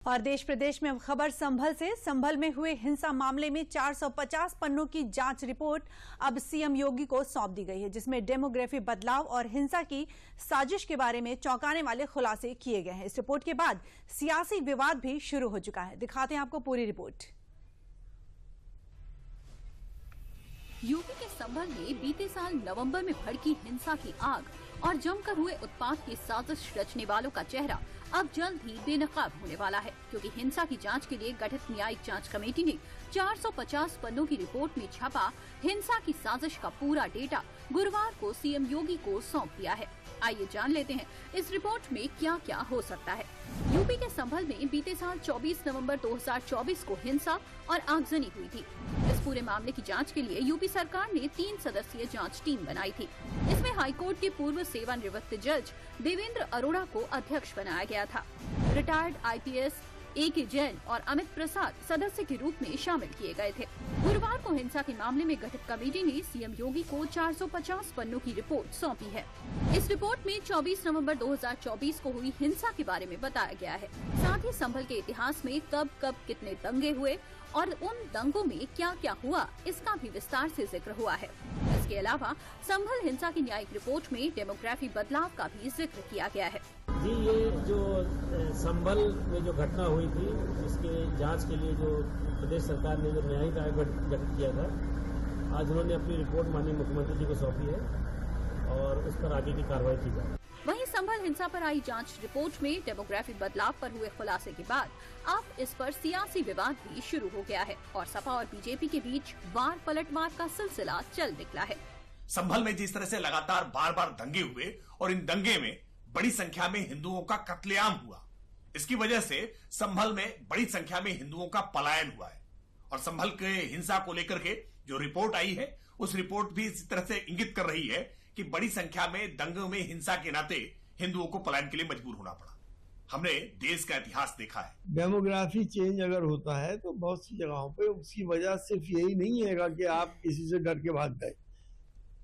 और देश प्रदेश में खबर संभल से। संभल में हुए हिंसा मामले में 450 पन्नों की जांच रिपोर्ट अब सीएम योगी को सौंप दी गई है, जिसमें डेमोग्राफी बदलाव और हिंसा की साजिश के बारे में चौंकाने वाले खुलासे किए गए हैं। इस रिपोर्ट के बाद सियासी विवाद भी शुरू हो चुका है। दिखाते हैं आपको पूरी रिपोर्ट। यूपी के संभल में बीते साल नवंबर में भड़की हिंसा की आग और जमकर हुए उत्पात की साजिश रचने वालों का चेहरा अब जल्द ही बेनकाब होने वाला है, क्योंकि हिंसा की जांच के लिए गठित न्यायिक जांच कमेटी ने 450 पन्नों की रिपोर्ट में छपा हिंसा की साजिश का पूरा डेटा गुरुवार को सीएम योगी को सौंप दिया है। आइए जान लेते हैं इस रिपोर्ट में क्या क्या हो सकता है। यूपी के संभल में बीते साल 24 नवंबर 2024 को हिंसा और आगजनी हुई थी। इस पूरे मामले की जांच के लिए यूपी सरकार ने 3 सदस्यीय जांच टीम बनाई थी। इसमें हाईकोर्ट के पूर्व सेवानिवृत्त जज देवेंद्र अरोड़ा को अध्यक्ष बनाया गया था। Retired IPS A.K. जैन और अमित प्रसाद सदस्य के रूप में शामिल किए गए थे। गुरुवार को हिंसा के मामले में गठित कमेटी ने सीएम योगी को 450 पन्नों की रिपोर्ट सौंपी है। इस रिपोर्ट में 24 नवंबर 2024 को हुई हिंसा के बारे में बताया गया है। साथ ही संभल के इतिहास में कब कब कितने दंगे हुए और उन दंगों में क्या क्या हुआ, इसका भी विस्तार से जिक्र हुआ है। इसके अलावा संभल हिंसा की न्यायिक रिपोर्ट में डेमोग्राफी बदलाव का भी जिक्र किया गया है। जी, ये जो संभल में जो घटना हुई थी, इसके जांच के लिए जो प्रदेश सरकार ने जो न्यायिक आयोग गठित किया था, आज उन्होंने अपनी रिपोर्ट माननीय मुख्यमंत्री जी को सौंपी है और उस पर आगे की कार्रवाई की जाए। वहीं संभल हिंसा पर आई जांच रिपोर्ट में डेमोग्राफी बदलाव पर हुए खुलासे के बाद अब इस पर सियासी विवाद भी शुरू हो गया है और सपा और बीजेपी के बीच वार पलटवार का सिलसिला चल निकला है। संभल में जिस तरह से लगातार बार बार दंगे हुए और इन दंगे में बड़ी संख्या में हिंदुओं का कत्लेआम हुआ, इसकी वजह से संभल में बड़ी संख्या में हिंदुओं का पलायन हुआ है। और संभल के हिंसा को लेकर के जो रिपोर्ट आई है, उस रिपोर्ट भी इसी तरह से इंगित कर रही है कि बड़ी संख्या में दंगों में हिंसा के नाते हिंदुओं को पलायन के लिए मजबूर होना पड़ा। हमने देश का इतिहास देखा है। डेमोग्राफी चेंज अगर होता है तो बहुत सी जगहों पे उसकी वजह सिर्फ यही नहीं है कि आप किसी से डर के भाग गए।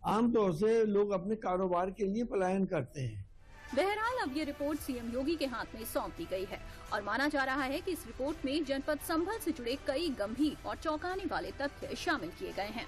आमतौर से लोग अपने कारोबार के लिए पलायन करते हैं। बहरहाल अब ये रिपोर्ट सीएम योगी के हाथ में सौंप दी गई है और माना जा रहा है कि इस रिपोर्ट में जनपद संभल से जुड़े कई गंभीर और चौंकाने वाले तथ्य शामिल किए गए हैं।